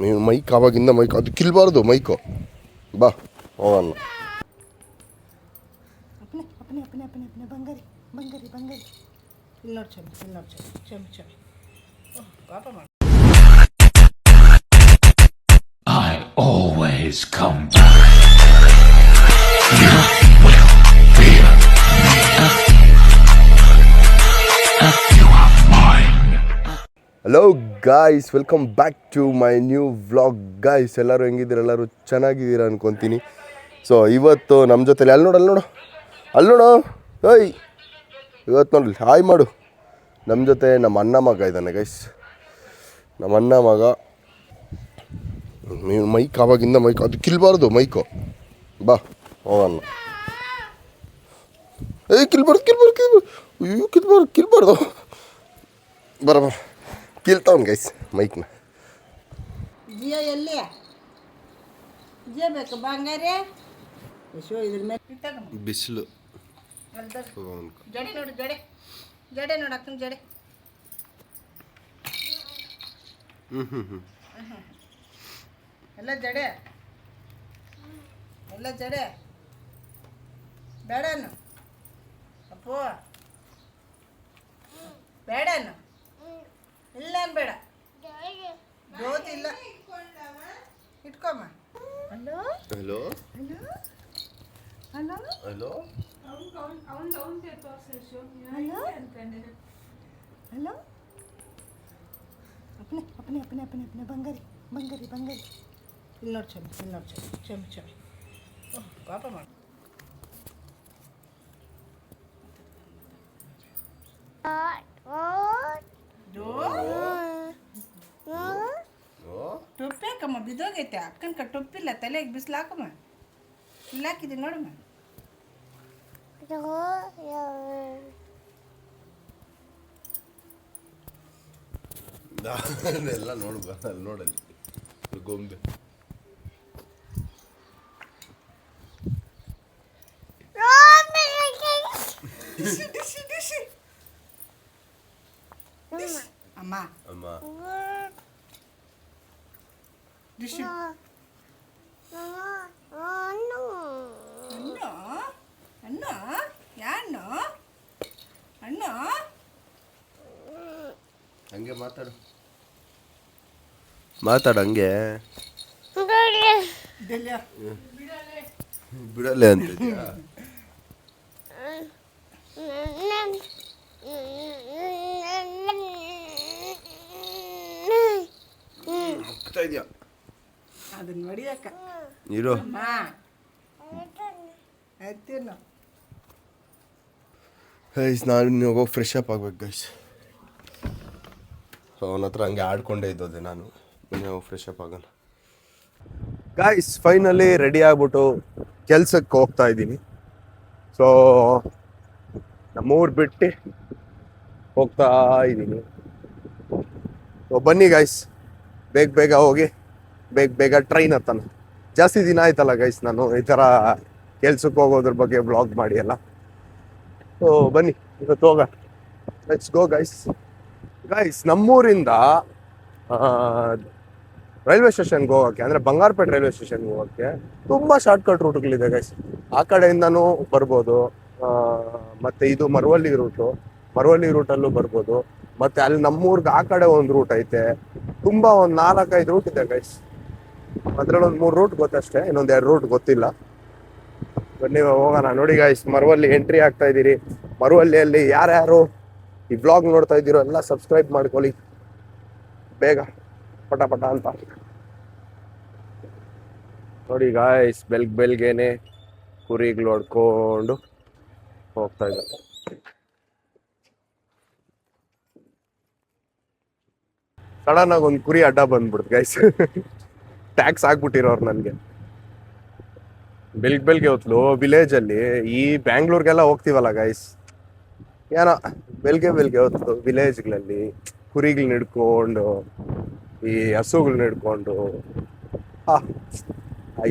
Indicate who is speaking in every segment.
Speaker 1: ನೀವು ಮೈಕ್ ಆವಾಗಿಂದ ಮೈಕ್ ಅದು ಕಿಲ್ಬಾರ್ದು ಮೈಕು ಬಾ ಹೋಗೋಣ.
Speaker 2: ಅಪ್ಪನೆ ಬಂಗಾರಿ ಬಂಗಾರಿ ಬಂಗಾರಿ ಇಲ್ಲಿ ನೋಡಿ ಚಮಿ ಇಲ್ಲಿ ನೋಡಿ ಚಮಿ ಚಮಿ ಪಾಪ ಮಾಡಿ.
Speaker 3: I always come back. You will fear me. You are mine.
Speaker 1: Hello guys, welcome back to my new vlog. Guys ಎಲ್ಲರೂ ಹೆಂಗಿದ್ದೀರ? ಎಲ್ಲರೂ ಚೆನ್ನಾಗಿದ್ದೀರ ಅನ್ಕೊತೀನಿ. ಸೊ ಇವತ್ತು ನಮ್ಮ ಜೊತೆಲಿ ಅಲ್ಲಿ ನೋಡು ಓಯ್, ಇವತ್ತು ನೋಡಿ ಹಾಯ್ ಮಾಡು. ನಮ್ಮ ಜೊತೆ ನಮ್ಮ ಅಣ್ಣ ಮಗ ಇದ್ದಾನೆ ಗೈಸ್. ನಮ್ಮ ಅಣ್ಣ ಮಗ ನೀವು ಮೈಕ್ ಆವಾಗಿಂದ ಮೈಕ್ ಅದು ಕಿಲ್ಬಾರ್ದು ಮೈಕು ಬಾ ಹೋಗೋಣ. ಕಿಲ್ಬಾರ್ದು ಬರ ಕಿಲ್ತಾವನ್ ಗೈಸ್ ಮೈಕ್ನ.
Speaker 2: ಜಿಯೋ ಎಲ್ಲಿ ಜಿಯೋ ಬೇಕು ಬಂಗಾರಿ ಎಷ್ಟೋ ಇದ್ರ ಮೇಲೆ
Speaker 1: ಬಿಸಿಲು
Speaker 2: ಜಡೆ ನೋಡು ಜಡೆ ನೋಡು ಅಕ್ಕನ ಜಡೆ. ಎಲ್ಲ ಜಡೆ ಬೇಡನು ಅಪ್ಪು ಬೇಡನು ಇಲ್ಲ ಬೇಡ ಜ್ಯೋತಿ ಇಲ್ಲ ಇಟ್ಕೊಮ್ಮ. Hello
Speaker 1: hello
Speaker 2: hello hello
Speaker 1: hello
Speaker 2: hello ಅಪ್ಪನೆ ಬಂಗಾರಿ ಬಂಗಾರಿ ಬಂಗಾರಿ ಇಲ್ಲಿ ನೋಡಿ ಚಮಿ ಪಾಪ ಮಾಡಿ. ಟೊಪ್ಪಿ ಹಾಕಮ್ಮ, ಬಿದ್ದೋಗೈತೆ ಅಕ್ಕನ ಟೊಪ್ಪಿಲ್ಲ ತಲೆಗೆ ಬಿಸಿಲು ಹಾಕಮ್ಮ. ಇಲ್ಲ ಹಾಕಿದ್ದೀನಿ ನೋಡಮ್ಮ.
Speaker 1: ಎಲ್ಲ ನೋಡಲ್ಲಿ ಗೊಂಬೆ
Speaker 2: ಅಮ್ಮ
Speaker 1: ಅಮ್ಮ
Speaker 2: ಡಿಶ್ ಅಣ್ಣ ಯಾಣ್ಣು ಅಣ್ಣ
Speaker 1: ಹಂಗೆ ಮಾತಾಡು ಹಂಗೆ ಬಿಡಲೆ ಅಂತಿದ್ಯಾ? ಹೋಗ್ತಾ ಇದೆಯಾ
Speaker 2: ಅದನ್ನ ನೋಡಿಯಕ್ಕ
Speaker 1: ಇರು.
Speaker 2: ಆಯ್ತೇನು
Speaker 1: ಗೈಸ್ ನಾನು ಹೋಗಿ ಫ್ರೆಶ್ ಅಪ್ ಆಗ್ಬೇಕು ಗೈಸ್. ಸೊ ಅವನ ಹತ್ರ ಹಂಗೆ ಆಡ್ಕೊಂಡೇ ಇದ್ದೋದೆ ನಾನು. ನೀವು ಫ್ರೆಶ್ ಅಪ್ ಆಗೋಣ ಗಾಯ್ಸ್. ಫೈನಲಿ ರೆಡಿ ಆಗ್ಬಿಟ್ಟು ಕೆಲ್ಸಕ್ಕೆ ಹೋಗ್ತಾ ಇದ್ದೀನಿ. ಸೊ ನಮ್ಮೂರು ಬಿಟ್ಟು ಹೋಗ್ತಾ ಇದ್ದೀನಿ. ಸೊ ಬನ್ನಿ ಗೈಸ್, ಬೇಗ ಹೋಗಿ ಬೇಗ ಟ್ರೈನ್ ಹತ್ತಾನ. ಜಾಸ್ತಿ ದಿನ ಆಯ್ತಲ್ಲ ಗೈಸ್ ನಾನು ಈ ಥರ ಕೆಲ್ಸಕ್ಕೆ ಹೋಗೋದ್ರ ಬಗ್ಗೆ ಬ್ಲಾಗ್ ಮಾಡಿ ಅಲ್ಲ. ಸೊ ಬನ್ನಿ ಇವತ್ತು ಹೋಗ, ಲೆಟ್ಸ್ ಗೋ ಗೈಸ್. ನಮ್ಮೂರಿಂದ ರೈಲ್ವೆ ಸ್ಟೇಷನ್ಗೆ ಹೋಗೋಕ್ಕೆ, ಅಂದರೆ ಬಂಗಾರಪೇಟೆ ರೈಲ್ವೆ ಸ್ಟೇಷನ್ಗೆ ಹೋಗೋಕ್ಕೆ ತುಂಬ ಶಾರ್ಟ್ಕಟ್ ರೂಟ್ಗಳಿದೆ ಗೈಸ್. ಆ ಕಡೆಯಿಂದನೂ ಬರ್ಬೋದು, ಮತ್ತು ಇದು ಮರವಳ್ಳಿ ರೂಟಲ್ಲೂ ಬರ್ಬೋದು. ಮತ್ತು ಅಲ್ಲಿ ನಮ್ಮೂರ್ಗೆ ಆ ಕಡೆ ಒಂದು ರೂಟ್ ಐತೆ. ತುಂಬ ಒಂದು 4-5 ರೂಟ್ ಇದೆ ಗೈಸ್. ಅದರಲ್ಲಿ ಒಂದು 3 ರೂಟ್ ಗೊತ್ತಷ್ಟೇ, ಇನ್ನೊಂದು 2 ರೂಟ್ ಗೊತ್ತಿಲ್ಲ. ಬನ್ನಿ ಹೋಗೋಣ. ನೋಡಿ ಗೈಸ್, ಮರವಳ್ಳಿ ಎಂಟ್ರಿ ಆಗ್ತಾ ಇದ್ದೀರಿ. ಮರವಳ್ಳಿಯಲ್ಲಿ ಯಾರ್ಯಾರು ಈ ವ್ಲಾಗ್ ನೋಡ್ತಾ ಇದ್ದೀರೋ ಎಲ್ಲ ಸಬ್ಸ್ಕ್ರೈಬ್ ಮಾಡ್ಕೊಳ್ಳಿ ಬೇಗ ಪಟ ಅಂತ. ನೋಡಿ ಗಾಯ್ಸ್, ಬೆಲ್ಗೇನೆ ಕುರಿಗಳು ಹೊಡ್ಕೊಂಡು ಹೋಗ್ತಾ ಇದ್ದಾರೆ. ಸಡನ್ ಆಗಿ ಒಂದು ಕುರಿ ಅಡ್ಡ ಬಂದ್ಬಿಡ್ತು ಗೈಸ್. ಟ್ಯಾಕ್ಸ್ ಹಾಕ್ಬಿಟ್ಟಿರೋರು ನನಗೆ. ಬೆಲ್ಗೆ ಹೊತ್ಲು ವಿಲೇಜಲ್ಲಿ, ಈ ಬ್ಯಾಂಗ್ಳೂರ್ಗೆಲ್ಲ ಹೋಗ್ತೀವಲ್ಲ ಗೈಸ್, ಏನೋ ಬೆಲ್ಗೆ ಹೊತ್ತು ವಿಲೇಜ್ಗಳಲ್ಲಿ ಕುರಿಗಳನ್ನ ಹಿಡ್ಕೊಂಡು, ಈ ಹಸುಗಳನ್ನ ಹಿಡ್ಕೊಂಡು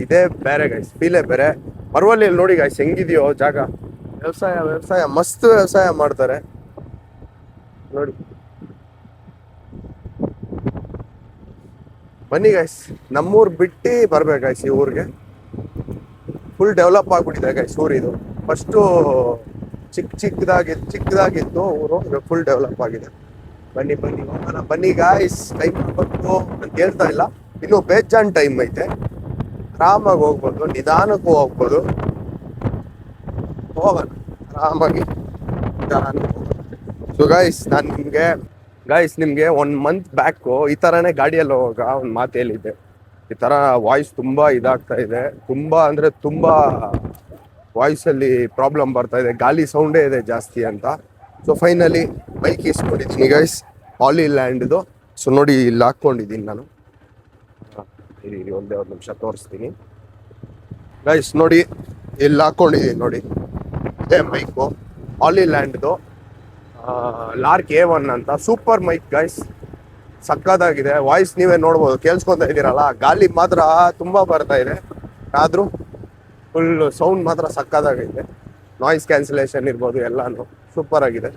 Speaker 1: ಇದೇ ಬೇರೆ ಗೈಸ್, ಫೀಲೇ ಬೇರೆ. ಮರವಳ್ಳಿಯಲ್ಲಿ ನೋಡಿ ಗೈಸ್ ಹೆಂಗಿದೆಯೋ ಜಾಗ. ವ್ಯವಸಾಯ ಮಸ್ತ್ ವ್ಯವಸಾಯ ಮಾಡ್ತಾರೆ ನೋಡಿ. ಬನ್ನಿ ಗೈಸ್, ನಮ್ಮೂರು ಬಿಟ್ಟು ಬರ್ಬೇಕು ಗೈಸ್ ಈ ಊರಿಗೆ. ಫುಲ್ ಡೆವಲಪ್ ಆಗ್ಬಿಟ್ಟಿದೆ ಗೈಸ್ ಊರಿದು. ಫಸ್ಟು ಚಿಕ್ಕದಾಗಿತ್ತು ಊರು, ಈಗ ಫುಲ್ ಡೆವಲಪ್ ಆಗಿದೆ. ಬನ್ನಿ ಹೋಗೋಣ ಬನ್ನಿ ಗಾಯ್ಸ್. ಟೈಮ್ ಬಂತು ಅಂತ ಹೇಳ್ತಾ ಇಲ್ಲ, ಇನ್ನು ಬೇಜಾನ್ ಟೈಮ್ ಐತೆ. ಆರಾಮಾಗಿ ಹೋಗ್ಬೋದು, ನಿಧಾನಕ್ಕೂ ಹೋಗ್ಬೋದು. ಹೋಗೋಣ ಆರಾಮಾಗಿ ನಿಧಾನಕ್ಕೆ ಹೋಗೋಣ. ಸೊ ಗಾಯ್ಸ್ ನಿಮಗೆ 1 ಮಂತ್ ಬ್ಯಾಕು ಈ ಥರನೇ ಗಾಡಿಯಲ್ಲಿ ಹೋಗುವಾಗ ಒಂದು ಮಾತು ಹೇಳಿದ್ದೆ, ಈ ಥರ ವಾಯ್ಸ್ ತುಂಬ ಇದಾಗ್ತಾ ಇದೆ, ತುಂಬ ಅಂದರೆ ತುಂಬ ವಾಯ್ಸಲ್ಲಿ ಪ್ರಾಬ್ಲಮ್ ಬರ್ತಾ ಇದೆ, ಗಾಳಿ ಸೌಂಡೇ ಇದೆ ಜಾಸ್ತಿ ಅಂತ. ಸೊ ಫೈನಲಿ ಬೈಕ್ ಇಸ್ಕೊಂಡಿದ್ದೀನಿ ಗೈಸ್, ಹಾಲಿಲ್ಯಾಂಡ್ದು. ಸೊ ನೋಡಿ ಇಲ್ಲಿ ಹಾಕ್ಕೊಂಡಿದ್ದೀನಿ ನಾನು. ಒಂದೇ 1 ನಿಮಿಷ ತೋರಿಸ್ತೀನಿ ಗೈಸ್. ನೋಡಿ ಇಲ್ಲಿ ಹಾಕ್ಕೊಂಡಿದ್ದೀನಿ ನೋಡಿ, ಇದೇ ಬೈಕು ಹಾಲಿಲ್ಯಾಂಡ್ದು ಲಾರ್ಕ್ A1 ಅಂತ. ಸೂಪರ್ ಮೈಕ್ ಗೈಸ್, ಸಕ್ಕದಾಗಿದೆ. ವಾಯ್ಸ್ ನೀವೇ ನೋಡ್ಬೋದು, ಕೇಳಿಸ್ಕೊತಾ ಇದ್ದೀರಲ್ಲ. ಗಾಳಿ ಮಾತ್ರ ತುಂಬ ಬರ್ತಾ ಇದೆ, ಆದರೂ ಫುಲ್ ಸೌಂಡ್ ಮಾತ್ರ ಸಕ್ಕದಾಗೈತೆ. ನಾಯ್ಸ್ ಕ್ಯಾನ್ಸಲೇಷನ್ ಇರ್ಬೋದು, ಎಲ್ಲಾನು ಸೂಪರ್ ಆಗಿದೆ.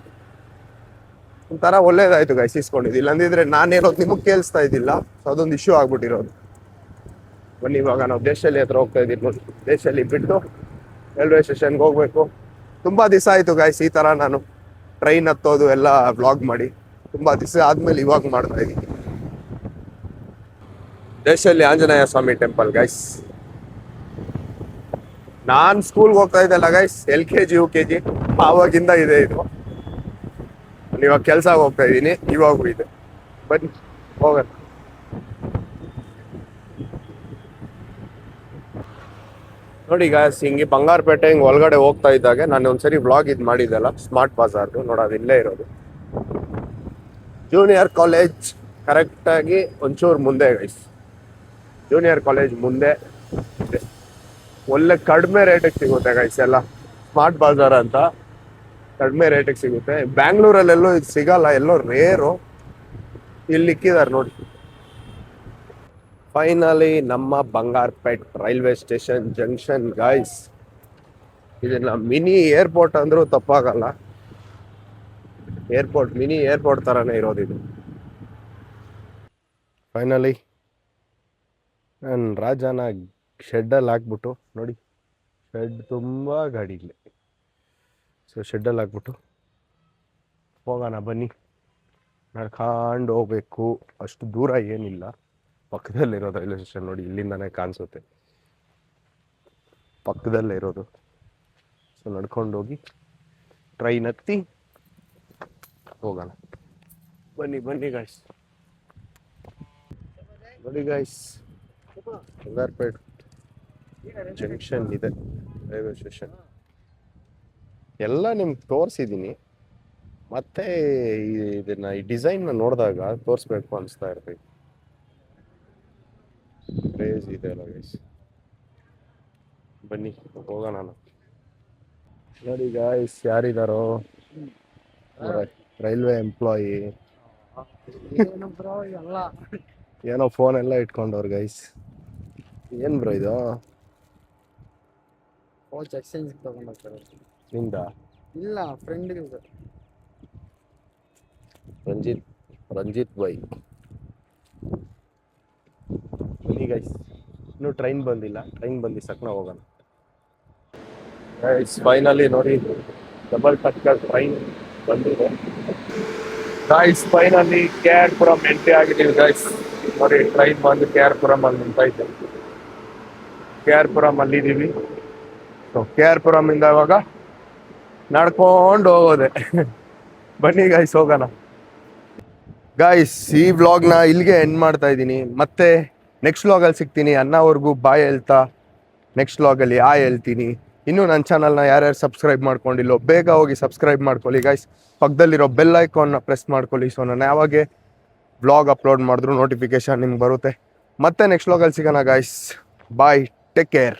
Speaker 1: ಒಂಥರ ಒಳ್ಳೇದಾಯ್ತು ಗೈಸ್ ಇಸ್ಕೊಂಡಿದ್ದು. ಇಲ್ಲಂದಿದ್ರೆ ನಾನೇನೋದು ನಿಮಗೆ ಕೇಳಿಸ್ತಾ ಇದ್ದಿಲ್ಲ. ಸೊ ಅದೊಂದು ಇಶ್ಯೂ ಆಗ್ಬಿಟ್ಟಿರೋದು. ಬನ್ನಿ ಇವಾಗ ನಾವು ದೇಶದಲ್ಲಿ ಹತ್ರ ಹೋಗ್ತಾ ಇದ್ದೀವಿ ನೋಡಿ. ದೇಶದಲ್ಲಿ ಬಿಟ್ಟು ರೈಲ್ವೆ ಸ್ಟೇಷನ್ಗೆ ಹೋಗ್ಬೇಕು. ತುಂಬ ದಿವಸ ಆಯಿತು ಗೈಸ್ ಈ ಥರ ನಾನು ಟ್ರೈನ್ ಹತ್ತೋದು ಎಲ್ಲ ವ್ಲಾಗ್ ಮಾಡಿ. ತುಂಬ ದಿವಸ ಆದಮೇಲೆ ಇವಾಗ ಮಾಡ್ತಾ ಇದ್ದೀನಿ. ದೇಶದಲ್ಲಿ ಆಂಜನೇಯ ಸ್ವಾಮಿ ಟೆಂಪಲ್ ಗೈಸ್. ನಾನು ಸ್ಕೂಲ್ಗೆ ಹೋಗ್ತಾ ಇದ್ದಲ್ಲ ಗೈಸ್, LKG UKG ಆವಾಗಿಂದ ಇದೆ ಇದು. ಇವಾಗ ಕೆಲ್ಸಕ್ಕೆ ಹೋಗ್ತಾ ಇದ್ದೀನಿ, ಇವಾಗೂ ಇದೆ. ಬನ್ನಿ ಹೋಗೋಣ. ನೋಡಿ ಗಾಯ್ಸ್, ಹಿಂಗೆ ಬಂಗಾರಪೇಟೆ ಹಿಂಗೆ ಒಳಗಡೆ ಹೋಗ್ತಾ ಇದ್ದಾಗೆ ನಾನು ಒಂದ್ಸರಿ ವ್ಲಾಗ್ ಇದು ಮಾಡಿದ್ದೆಲ್ಲ, ಸ್ಮಾರ್ಟ್ ಬಾಜಾರ್ದು. ನೋಡೋದು ಇಲ್ಲೇ ಇರೋದು ಜೂನಿಯರ್ ಕಾಲೇಜ್, ಕರೆಕ್ಟಾಗಿ ಒಂಚೂರು ಮುಂದೆ ಗೈಸ್. ಜೂನಿಯರ್ ಕಾಲೇಜ್ ಮುಂದೆ ಇದೆ. ಒಳ್ಳೆ ಕಡಿಮೆ ರೇಟಿಗೆ ಸಿಗುತ್ತೆ ಗೈಸ್ ಎಲ್ಲ. ಸ್ಮಾರ್ಟ್ ಬಾಜಾರ್ ಅಂತ ಕಡಿಮೆ ರೇಟಿಗೆ ಸಿಗುತ್ತೆ. ಬ್ಯಾಂಗ್ಳೂರಲ್ಲೆಲ್ಲೂ ಇದು ಸಿಗಲ್ಲ, ಎಲ್ಲೋ ರೇರು. ಇಲ್ಲಿ ಇಕ್ಕಿದ್ದಾರೆ ನೋಡಿ. ಫೈನಲಿ ನಮ್ಮ Bangarapet railway station junction guys. ಇದನ್ನ ಮಿನಿ ಏರ್ಪೋರ್ಟ್ ಅಂದ್ರೂ ತಪ್ಪಾಗಲ್ಲ. ಮಿನಿ ಏರ್ಪೋರ್ಟ್ ಥರನೇ ಇರೋದು ಇದು. ಫೈನಲಿ ನಾನು ರಾಜನ ಶೆಡ್ಡಲ್ಲಿ ಹಾಕ್ಬಿಟ್ಟು ನೋಡಿ, ಶೆಡ್ ತುಂಬ ಗಾಡಿ ಇಲ್ಲಿ. ಸೊ ಶೆಡ್ಡಲ್ಲಿ ಹಾಕ್ಬಿಟ್ಟು ಹೋಗೋಣ ಬನ್ನಿ. ನಡ್ಕೊಂಡು ಹೋಗ್ಬೇಕು, ಅಷ್ಟು ದೂರ ಏನಿಲ್ಲ, ಪಕ್ಕದಲ್ಲಿರೋದು ರೈಲ್ವೆ ಸ್ಟೇಷನ್ ನೋಡಿ, ಇಲ್ಲಿಂದಾನೇ ಕಾಣಿಸುತ್ತೆ, ಪಕ್ಕದಲ್ಲೇ ಇರೋದು. ಸೊ ನಡ್ಕೊಂಡು ಹೋಗಿ ಟ್ರೈನ್ ಹತ್ತಿ ಹೋಗೋಣ. ಬನ್ನಿ ಗಾಯ್ಸ್. ನೋಡಿ ಗಾಯ್ಸ್, ಬಂಗಾರಪೇಟ್ ಜಂಕ್ಷನ್ ಇದೆ ರೈಲ್ವೆ ಸ್ಟೇಷನ್. ಎಲ್ಲ ನಿಮ್ಗೆ ತೋರಿಸಿದ್ದೀನಿ, ಮತ್ತೆ ಇದನ್ನ ಈ ಡಿಸೈನ್ನ ನೋಡಿದಾಗ ತೋರಿಸ್ಬೇಕು ಅನಿಸ್ತಾ ಇರ್ತೈತಿ. ಕ್ರೇಜ್ ಇದೆ ಅಲ್ಲ ಗೈಸ್. ಬನ್ನಿ ಹೋಗೋಣ. ನೋಡಿ ಗಾಯ್ಸ್, ಯಾರಿದಾರೋ ರೈಲ್ವೆ ಎಂಪ್ಲಾಯಿ, ಏನೋ ಫೋನ್ ಎಲ್ಲ ಇಟ್ಕೊಂಡವ್ರು ಗೈಸ್. ಏನ್ ಬ್ರೋ ಇದು?
Speaker 4: ಎಕ್ಸ್ಚೇಂಜ್ ತಗೊಂಡೋಗ್ತಾರೆ
Speaker 1: ನಿಂದ?
Speaker 4: ಇಲ್ಲ, ಫ್ರೆಂಡ್
Speaker 1: ರಂಜಿತ್ ಬೈ. ಬನ್ನಿ ಗೈಸ್, ಇನ್ನೂ ಟ್ರೈನ್ ಬಂದಿಲ್ಲ, ಟ್ರೈನ್ ಬಂದು ಸಕ್ನ ಹೋಗೋಣ ಗೈಸ್. ಫೈನಲಿ ನೋಡಿ, ಡಬಲ್ ಟಕ್ಕರ್ ಟ್ರೈನ್ ಬಂದಿದೆ guys. Finally KR Puram entry ಆಗಿದ್ದೀವಿ ಗೈಸ್. ನೋಡಿ ಟ್ರೈನ್ ಬಂದು KR ಪುರಂ ಅಲ್ಲಿ ನಿಂತೈತೆ. KR ಪುರಂ ಅಲ್ಲಿದ್ದೀವಿ. ಸೊ KR ಪುರಂ ಇಂದ ಇವಾಗ ನಡ್ಕೊಂಡು ಹೋಗೋದೆ. ಬನ್ನಿ ಗೈಸ್ ಹೋಗೋಣ. ಗೈಸ್, ಈ ವ್ಲಾಗ್ನ ಇಲ್ಲಿಗೆ ಎಂಡ್ ಮಾಡ್ತಾ ಇದ್ದೀನಿ. ಮತ್ತೆ ನೆಕ್ಸ್ಟ್ ವ್ಲಾಗಲ್ಲಿ ಸಿಗ್ತೀನಿ. ಅನ್ನೋವರೆಗೂ ಬಾಯ್ ಹೇಳ್ತಾ ನೆಕ್ಸ್ಟ್ ವ್ಲಾಗಲ್ಲಿ ಹೇಳ್ತೀನಿ. ಇನ್ನೂ ನನ್ನ ಚಾನಲ್ನ ಯಾರ್ಯಾರು ಸಬ್ಸ್ಕ್ರೈಬ್ ಮಾಡ್ಕೊಂಡಿಲ್ಲೋ ಬೇಗ ಹೋಗಿ ಸಬ್ಸ್ಕ್ರೈಬ್ ಮಾಡ್ಕೊಳ್ಳಿ ಗೈಸ್. ಪಕ್ಕದಲ್ಲಿರೋ ಬೆಲ್ ಐಕಾನ್ನ ಪ್ರೆಸ್ ಮಾಡ್ಕೊಳ್ಳಿ. ಸೊ ನಾನು ಯಾವಾಗೆ ವ್ಲಾಗ್ ಅಪ್ಲೋಡ್ ಮಾಡಿದ್ರು ನೋಟಿಫಿಕೇಶನ್ ನಿಮ್ಗೆ ಬರುತ್ತೆ. ಮತ್ತೆ ನೆಕ್ಸ್ಟ್ ವ್ಲಾಗಲ್ಲಿ ಸಿಗೋಣ ಗೈಸ್. ಬಾಯ್, ಟೇಕ್ ಕೇರ್.